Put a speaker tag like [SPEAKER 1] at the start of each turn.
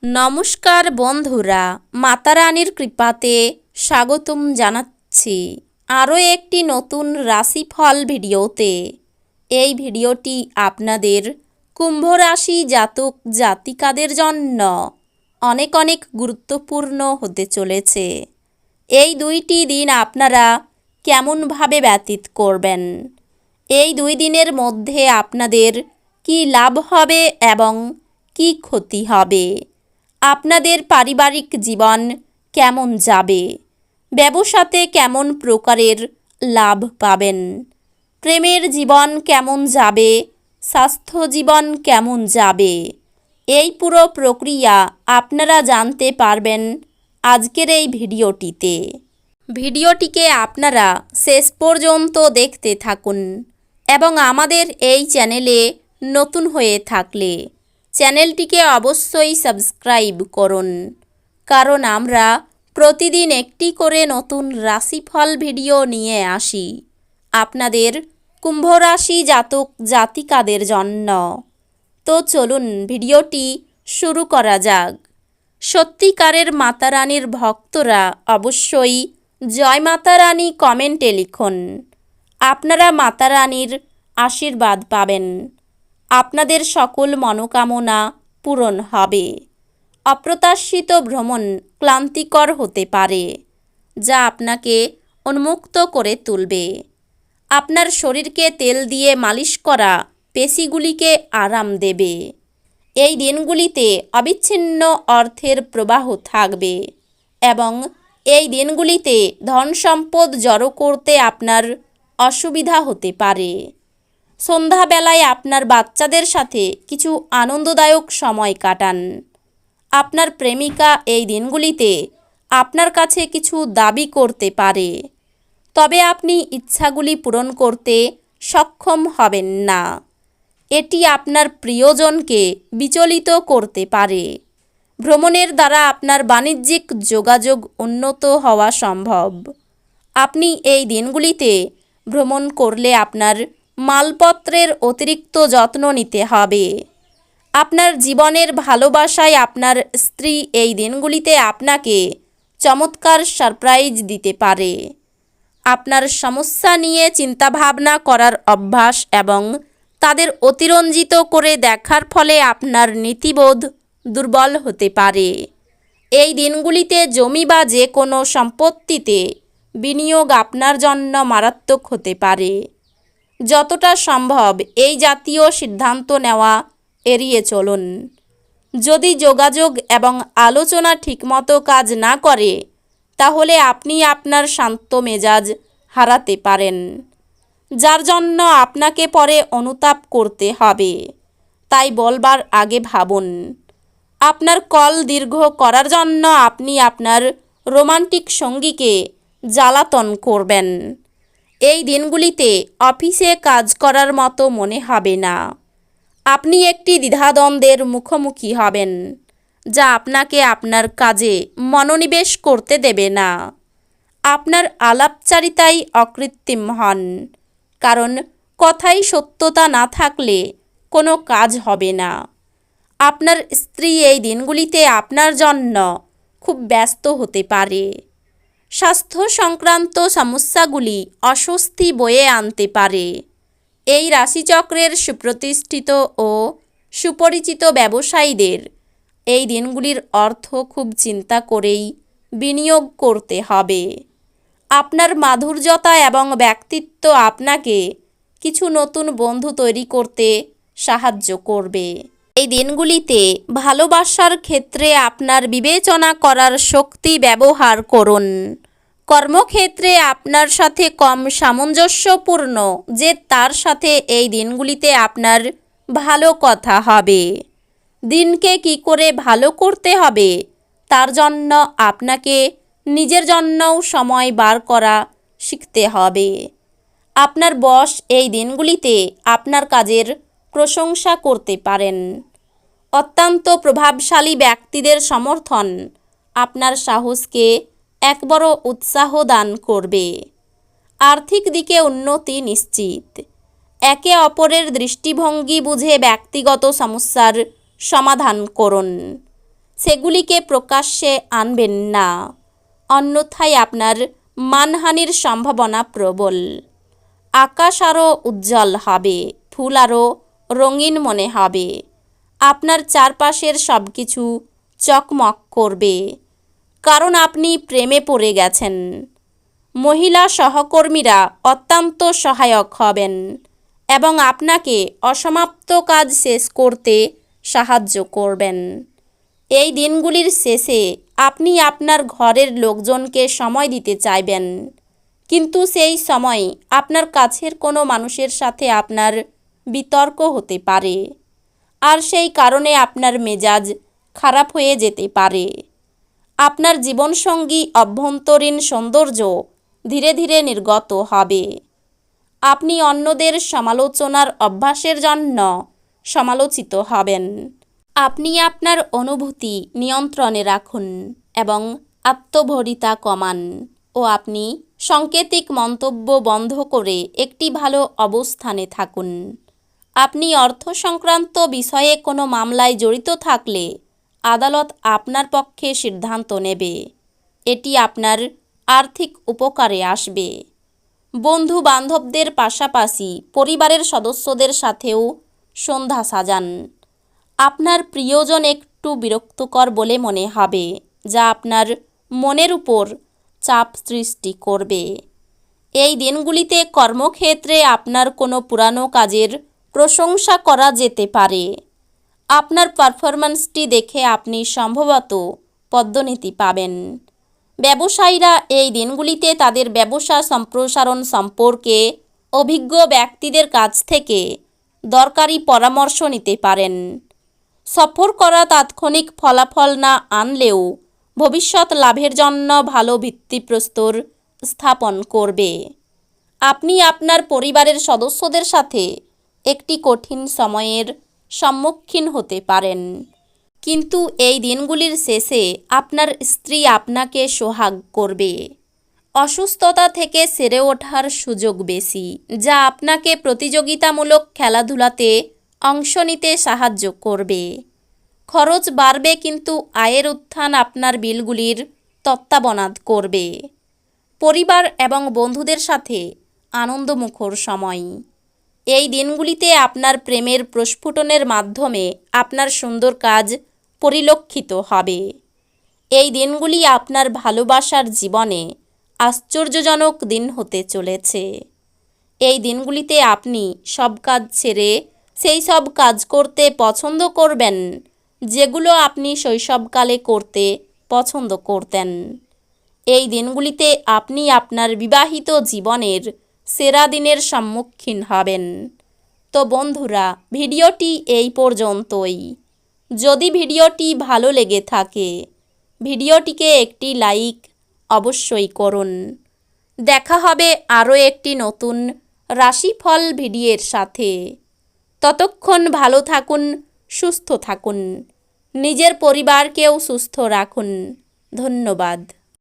[SPEAKER 1] নমস্কার বন্ধুরা, মাতারানীর কৃপাতে স্বাগতম জানাচ্ছি আরও একটি নতুন রাশিফল ভিডিওতে। এই ভিডিওটি আপনাদের কুম্ভ রাশি জাতক জাতিকাদের জন্য অনেক অনেক গুরুত্বপূর্ণ হতে চলেছে। এই দুইটি দিন আপনারা কেমনভাবে ব্যতীত করবেন, এই দুই দিনের মধ্যে আপনাদের কি লাভ হবে এবং কি ক্ষতি হবে, আপনাদের পারিবারিক জীবন কেমন যাবে, ব্যবসাতে কেমন প্রকারের লাভ পাবেন, প্রেমের জীবন কেমন যাবে, স্বাস্থ্য জীবন কেমন যাবে, এই পুরো প্রক্রিয়া আপনারা জানতে পারবেন আজকের এই ভিডিওটিতে। ভিডিওটিকে আপনারা শেষ পর্যন্ত দেখতে থাকুন এবং আমাদের এই চ্যানেলে নতুন হয়ে থাকলে চ্যানেলটিকে অবশ্যই সাবস্ক্রাইব করুন, কারণ আমরা প্রতিদিন একটি করে নতুন রাশিফল ভিডিও নিয়ে আসি আপনাদের কুম্ভ রাশি জাতক জাতিকাদের জন্য। তো চলুন ভিডিওটি শুরু করা যাক। সত্যিকারের মাতারানীর ভক্তরা অবশ্যই জয় মাতারানী কমেন্টে লিখুন। আপনারা মাতারানীর আশীর্বাদ পাবেন, আপনাদের সকল মনোকামনা পূরণ হবে। অপ্রত্যাশিত ভ্রমণ ক্লান্তিকর হতে পারে, যা আপনাকে উন্মুক্ত করে তুলবে। আপনার শরীরকে তেল দিয়ে মালিশ করা পেশিগুলিকে আরাম দেবে। এই দিনগুলিতে অবিচ্ছিন্ন অর্থের প্রবাহ থাকবে এবং এই দিনগুলিতে ধন সম্পদ জড়ো করতে আপনার অসুবিধা হতে পারে। সন্ধ্যাবেলায় আপনার বাচ্চাদের সাথে কিছু আনন্দদায়ক সময় কাটান। আপনার প্রেমিকা এই দিনগুলিতে আপনার কাছে কিছু দাবি করতে পারে, তবে আপনি ইচ্ছাগুলি পূরণ করতে সক্ষম হবেন না। এটি আপনার প্রিয়জনকে বিচলিত করতে পারে। ভ্রমণের দ্বারা আপনার বাণিজ্যিক যোগাযোগ উন্নত হওয়া সম্ভব। আপনি এই দিনগুলিতে ভ্রমণ করলে আপনার মালপত্রের অতিরিক্ত যত্ন নিতে হবে। আপনার জীবনের ভালোবাসায় আপনার স্ত্রী এই দিনগুলিতে আপনাকে চমৎকার সারপ্রাইজ দিতে পারে। আপনার সমস্যা নিয়ে চিন্তাভাবনা করার অভ্যাস এবং তাদের অতিরঞ্জিত করে দেখার ফলে আপনার নীতিবোধ দুর্বল হতে পারে। এই দিনগুলিতে জমি বা যে কোনো সম্পত্তিতে বিনিয়োগ আপনার জন্য মারাত্মক হতে পারে। যতটা সম্ভব এই জাতীয় সিদ্ধান্ত নেওয়া এড়িয়ে চলুন। যদি যোগাযোগ এবং আলোচনা ঠিকমতো কাজ না করে, তাহলে আপনি আপনার শান্ত মেজাজ হারাতে পারেন, যার জন্য আপনাকে পরে অনুতাপ করতে হবে। তাই বলবার আগে ভাবুন। আপনার কল দীর্ঘ করার জন্য আপনি আপনার রোমান্টিক সঙ্গীকে জ্বালাতন করবেন। এই দিনগুলিতে অফিসে কাজ করার মতো মনে হবে না। আপনি একটি দ্বিধাদ্বন্দ্বের মুখোমুখি হবেন, যা আপনাকে আপনার কাজে মনোনিবেশ করতে দেবে না। আপনার আলাপচারিতাই অকৃত্রিম হন, কারণ কথায় সত্যতা না থাকলে কোনো কাজ হবে না। আপনার স্ত্রী এই দিনগুলিতে আপনার জন্য খুব ব্যস্ত হতে পারে। স্বাস্থ্য সংক্রান্ত সমস্যাগুলি অস্বস্তি বয়ে আনতে পারে। এই রাশিচক্রের সুপ্রতিষ্ঠিত ও সুপরিচিত ব্যবসায়ীদের এই দিনগুলির অর্থ খুব চিন্তা করেই বিনিয়োগ করতে হবে। আপনার মাধুর্যতা এবং ব্যক্তিত্ব আপনাকে কিছু নতুন বন্ধু তৈরি করতে সাহায্য করবে। এই দিনগুলিতে ভালোবাসার ক্ষেত্রে আপনার বিবেচনা করার শক্তি ব্যবহার করুন। কর্মক্ষেত্রে আপনার সাথে কম সামঞ্জস্যপূর্ণ যে তার সাথে এই দিনগুলিতে আপনার ভালো কথা হবে। দিনকে কি করে ভালো করতে হবে তার জন্য আপনাকে নিজের জন্যও সময় বার করা শিখতে হবে। আপনার বস এই দিনগুলিতে আপনার কাজের প্রশংসা করতে পারেন। অত্যন্ত প্রভাবশালী ব্যক্তিদের সমর্থন আপনার সাহসকে এক বড় উৎসাহ দান করবে। আর্থিক দিকে উন্নতি নিশ্চিত। একে অপরের দৃষ্টিভঙ্গি বুঝে ব্যক্তিগত সমস্যার সমাধান করুন। সেগুলিকে প্রকাশ্যে আনবেন না, অন্যথায় আপনার মানহানির সম্ভাবনা প্রবল। আকাশ আরও উজ্জ্বল হবে, ফুল আরও রঙিন মনে হবে, আপনার চারপাশের সব কিছু চকমক করবে, কারণ আপনি প্রেমে পড়ে গেছেন। মহিলা সহকর্মীরা অত্যন্ত সহায়ক হবেন এবং আপনাকে অসমাপ্ত কাজ শেষ করতে সাহায্য করবেন। এই দিনগুলির শেষে আপনি আপনার ঘরের লোকজনকে সময় দিতে চাইবেন, কিন্তু সেই সময় আপনার কাছের কোনো মানুষের সাথে আপনার বিতর্ক হতে পারে, আর সেই কারণে আপনার মেজাজ খারাপ হয়ে যেতে পারে। আপনার জীবনসঙ্গী অভ্যন্তরীণ সৌন্দর্য ধীরে ধীরে নির্গত হবে। আপনি অন্যদের সমালোচনার অভ্যাসের জন্য সমালোচিত হবেন। আপনি আপনার অনুভূতি নিয়ন্ত্রণে রাখুন এবং আত্মভরিতা কমান, ও আপনি সাংকেতিক মন্তব্য বন্ধ করে একটি ভালো অবস্থানে থাকুন। আপনি অর্থ সংক্রান্ত বিষয়ে কোনো মামলায় জড়িত থাকলে আদালত আপনার পক্ষে সিদ্ধান্ত নেবে। এটি আপনার আর্থিক উপকারে আসবে। বন্ধু বান্ধবদের পাশাপাশি পরিবারের সদস্যদের সাথেও সন্ধ্যা সাজান। আপনার প্রিয়জন একটু বিরক্তকর বলে মনে হবে, যা আপনার মনের উপর চাপ সৃষ্টি করবে। এই দিনগুলিতে কর্মক্ষেত্রে আপনার কোনো পুরানো কাজের প্রশংসা করা যেতে পারে। আপনার পারফরম্যান্সটি দেখে আপনি সম্ভবত পদোন্নতি পাবেন। ব্যবসায়ীরা এই দিনগুলিতে তাদের ব্যবসা সম্প্রসারণ সম্পর্কে অভিজ্ঞ ব্যক্তিদের কাছ থেকে দরকারি পরামর্শ নিতে পারেন। সফর করা তাৎক্ষণিক ফলাফল না আনলেও ভবিষ্যৎ লাভের জন্য ভালো ভিত্তিপ্রস্তর স্থাপন করবে। আপনি আপনার পরিবারের সদস্যদের সাথে একটি কঠিন সময়ের সম্মুখীন হতে পারেন, কিন্তু এই দিনগুলির শেষে আপনার স্ত্রী আপনাকে সোহাগ করবে। অসুস্থতা থেকে সেরে ওঠার সুযোগ বেশি, যা আপনাকে প্রতিযোগিতামূলক খেলাধুলাতে অংশ নিতে সাহায্য করবে। খরচ বাড়বে, কিন্তু আয়ের উত্থান আপনার বিলগুলির তত্ত্বাবধান করবে। পরিবার এবং বন্ধুদের সাথে আনন্দমুখর সময়। এই দিনগুলিতে আপনার প্রেমের প্রস্ফুটনের মাধ্যমে আপনার সুন্দর কাজ পরিলক্ষিত হবে। এই দিনগুলি আপনার ভালোবাসার জীবনে আশ্চর্যজনক দিন হতে চলেছে। এই দিনগুলিতে আপনি সব কাজ ছেড়ে সেই সব কাজ করতে পছন্দ করবেন যেগুলো আপনি শৈশবকালে করতে পছন্দ করতেন। এই দিনগুলিতে আপনি আপনার বিবাহিত জীবনের সেরা দিনের সম্মুখীন হবেন। তো বন্ধুরা, ভিডিওটি এই পর্যন্তই। যদি ভিডিওটি ভালো লেগে থাকে, ভিডিওটিকে একটি লাইক অবশ্যই করুন। দেখা হবে আরও একটি নতুন রাশিফল ভিডিওর সাথে। ততক্ষণ ভালো থাকুন, সুস্থ থাকুন, নিজের পরিবারকেও সুস্থ রাখুন। ধন্যবাদ।